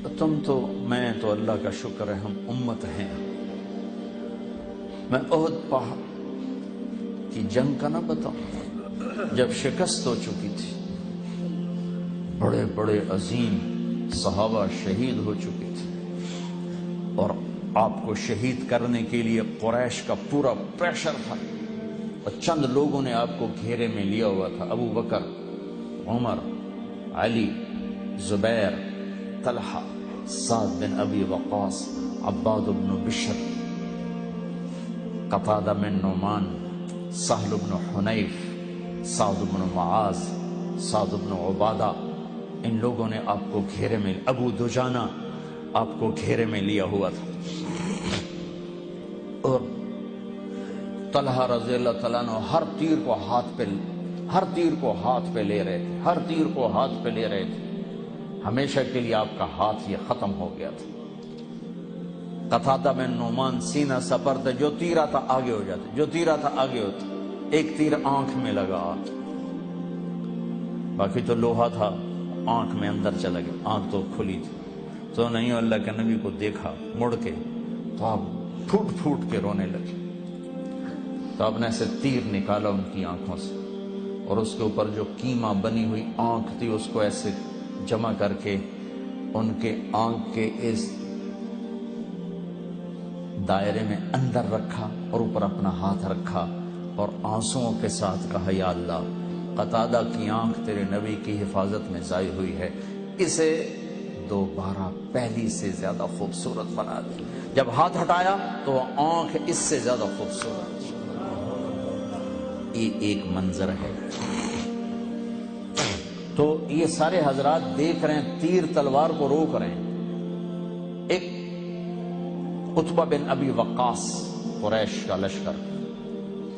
میں تو اللہ کا شکر ہے ہم امت ہیں. میں احد پہاڑ کی جنگ کا نہ بتاؤں جب شکست ہو چکی تھی، بڑے بڑے عظیم صحابہ شہید ہو چکے تھے، اور آپ کو شہید کرنے کے لیے قریش کا پورا پریشر تھا، اور چند لوگوں نے آپ کو گھیرے میں لیا ہوا تھا، ابو بکر، عمر، علی، زبیر، طلحہ، سعد بن ابی وقاص، عباد بن بشر، قتادہ بن نعمان، سہل بن حنیف، سعد بن معاذ، سعد بن عبادہ. ان لوگوں نے آپ کو گھیرے میں، ابو دجانہ آپ کو گھیرے میں لیا ہوا تھا، اور طلحہ رضی اللہ تعالیٰ عنہ ہر تیر کو ہاتھ پہ لے رہے تھے، ہر تیر کو ہاتھ پہ لے رہے تھے. ہمیشہ کے لیے آپ کا ہاتھ یہ ختم ہو گیا تھا. قتادہ بن نعمان سینہ سپر تھے، جو تیر آتا آگے ہو جاتے، جو تیر آتا آگے ہوتا. ایک تیر آنکھ میں لگا، باقی تو لوہا تھا، آنکھ میں اندر چلا گیا، آنکھ تو کھلی تھی. تو نہیں اللہ کے نبی کو دیکھا مڑ کے تو آپ پھوٹ پھوٹ کے رونے لگے. تو آپ نے ایسے تیر نکالا ان کی آنکھوں سے، اور اس کے اوپر جو کیما بنی ہوئی آنکھ تھی اس کو ایسے جمع کر کے ان کے آنکھ کے اس دائرے میں اندر رکھا، اور اوپر اپنا ہاتھ رکھا، اور آنسوؤں کے ساتھ کہا یا اللہ، قتادہ کی آنکھ تیرے نبی کی حفاظت میں ضائع ہوئی ہے، اسے دوبارہ پہلی سے زیادہ خوبصورت بنا دے. جب ہاتھ ہٹایا تو آنکھ اس سے زیادہ خوبصورت. یہ ایک منظر ہے. تو یہ سارے حضرات دیکھ رہے ہیں، تیر تلوار کو روک رہے ہیں. ایک عتبہ بن ابی وقاص، قریش کا لشکر،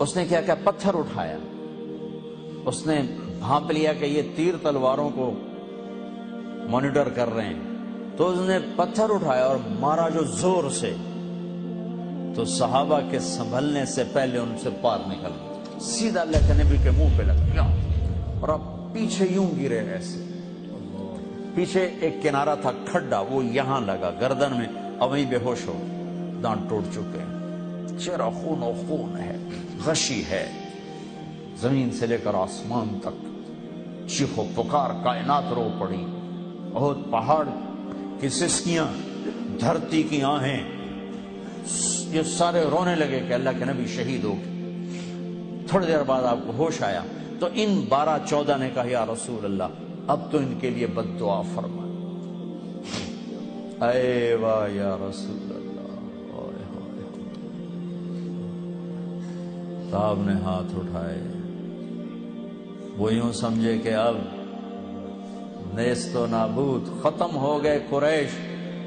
اس نے کیا کیا، پتھر اٹھایا. اس نے بھانپ لیا کہ یہ تیر تلواروں کو مانیٹر کر رہے ہیں، تو اس نے پتھر اٹھایا اور مارا جو زور سے، تو صحابہ کے سنبھلنے سے پہلے ان سے پار نکل گیا، سیدھا اللہ کے نبی کے منہ پہ لگا، اور اب پیچھے یوں گرے ایسے. پیچھے ایک کنارہ تھا کھڈا، وہ یہاں لگا گردن میں، اب وہیں بے ہوش ہو، دانت ٹوٹ چکے ہیں، چہرہ خون و خون ہے، غشی ہے، زمین سے لے کر آسمان تک چیخ و پکار، کائنات رو پڑی. احد پہاڑ کی سسکیاں، دھرتی کی آہیں، یہ سارے رونے لگے کہ اللہ کے نبی شہید ہو گئے. تھوڑی دیر بعد آپ کو ہوش آیا تو ان 12-14 نے کہا یا رسول اللہ اب تو ان کے لیے بد دعا فرما. اے واہ یا رسول اللہ. صاحب نے ہاتھ اٹھائے، وہ یوں سمجھے کہ اب نیست و نابود، ختم ہو گئے قریش.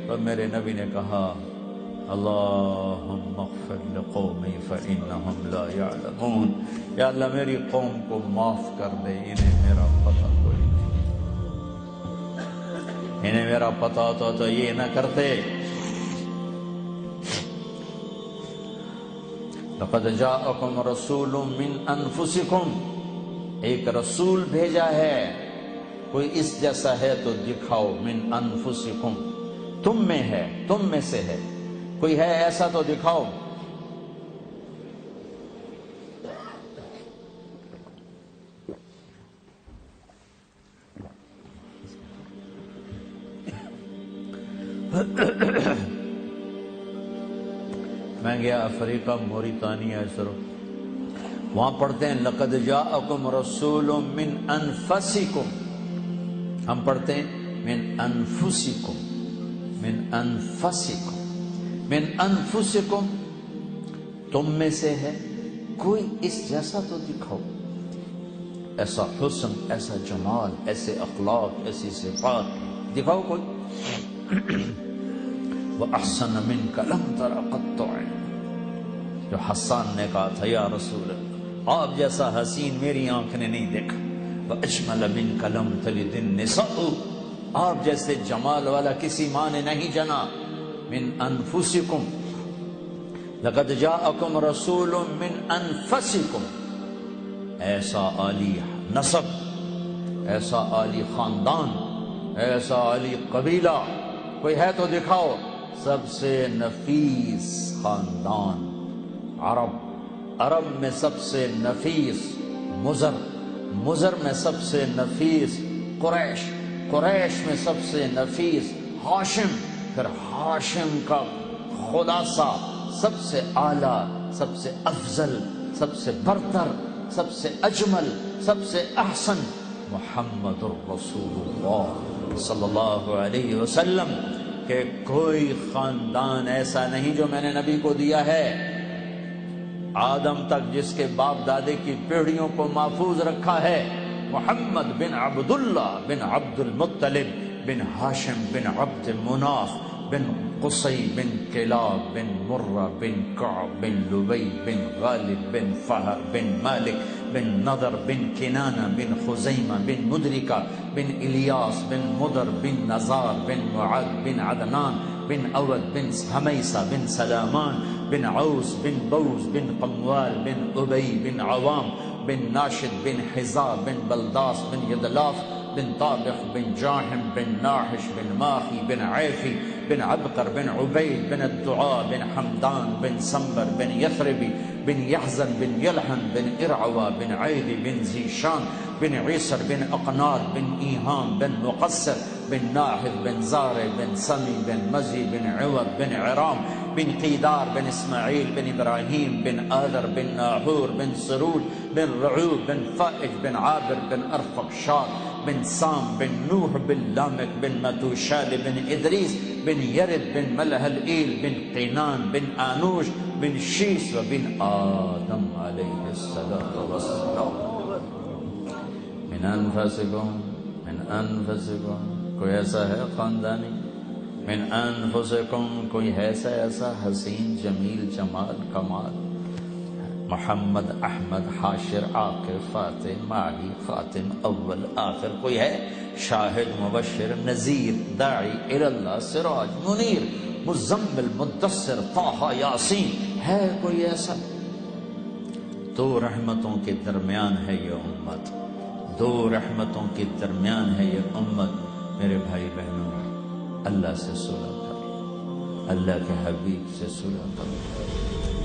تو میرے نبی نے کہا اللہم اغفر لقومی فإنہم لا یعلمون، یا اللہ میری قوم کو معاف کر دے، انہیں میرا پتہ کوئی نہیں، انہیں میرا پتہ ہوتا تو یہ نہ کرتے. لقد جاءکم رسول من انفسکم، ایک رسول بھیجا ہے، کوئی اس جیسا ہے تو دکھاؤ. من انفسکم، تم میں ہے، تم میں سے ہے، کوئی ہے ایسا تو دکھاؤ. میں گیا افریقہ، موریتانیہ، وہاں پڑھتے ہیں لقد جاءکم رسول من انفسکم، ہم پڑھتے ہیں من انفسکم، من انفسکم، من انفسکم، تم میں سے ہے، کوئی اس جیسا تو دکھاؤ، ایسا حسن، ایسا جمال، ایسے اخلاق، ایسی صفات دکھاؤ کوئی. وَأَحْسَنَ مِنْكَ لَمْ تَرَ قَطُّ عَيْنٌ، جو حسان نے کہا تھا یا رسول اللہ آپ جیسا حسین میری آنکھ نے نہیں دیکھا. وَأَجْمَلَ مِنْكَ لَمْ تَلِدِ النِّسَاءُ، آپ جیسے جمال والا کسی ماں نے نہیں جنا. من انفسکم، لقد جاءکم رسول من انفسکم، ایسا عالی نسب، ایسا عالی خاندان، ایسا عالی قبیلہ، کوئی ہے تو دکھاؤ. سب سے نفیس خاندان عرب میں سب سے نفیس مضر میں سب سے نفیس قریش میں سب سے نفیس ہاشم، پھر ہاشم کا خلاصہ سب سے اعلیٰ، سب سے افضل، سب سے برتر، سب سے اجمل، سب سے احسن محمد الرسول اللہ صلی اللہ علیہ وسلم. کہ کوئی خاندان ایسا نہیں جو میں نے نبی کو دیا ہے آدم تک، جس کے باپ دادے کی پیڑھیوں کو محفوظ رکھا ہے. محمد بن عبداللہ بن عبد المطلب بن ہاشم بن عبد مناف بن قصی بن کلاب بن مرہ بن کعب بن لبی بن غالب بن فہر بن مالک بن نضر بن کنانہ بن خزیمہ بن مدرکہ بن الیاس بن مدر بن نزار بن معد بن عدنان بن اود بن حمیسہ بن سلامان بن عوس بن بوز بن قموال بن ابی بن عوام بن ناشد بن حزا بن بلداس بن یدلاف بن طابق بن جاحم بن ناحش بن ماخی بن عیفی بن عبقر بن عبید بن الدعاء بن حمدان بن سنبر بن یثربی بن یحزن بن یلحن بن ارعوا بن عیدی بن زیشان بن عیسر بن اقناد بن ایہام بن مقصر بن ناحد بن زارع بن سمی بن مزی بن عوض بن عرام بن قیدار بن اسماعیل بن ابراہیم بن آذر بن ناحور بن سرود بن رعوب بن فائج بن عابر بن ارفقشاد بن سام بن نوح بن لامک بن متوشال بن ادریس بن یرد بن ملح الایل بن قینان بن آنوش بن شیس و بن آدم علیہ السلام. من انفسکم کوئی ایسا ہے خاندانی؟ من انفسکم کوئی ایسا حسین جمیل جمال کمال؟ محمد احمد حاشر عاقر فاتح ماہی خاتم اول آخر کوئی ہے؟ شاہد مبشر نذیر داعی اللہ سراج منیر مزمل مدثر طٰہٰ یاسین، ہے کوئی ایسا؟ دو رحمتوں کے درمیان ہے یہ امت، دو رحمتوں کے درمیان ہے یہ امت. میرے بھائی بہنوں، اللہ سے صلح کرو، اللہ کے حبیب سے صلح کرو.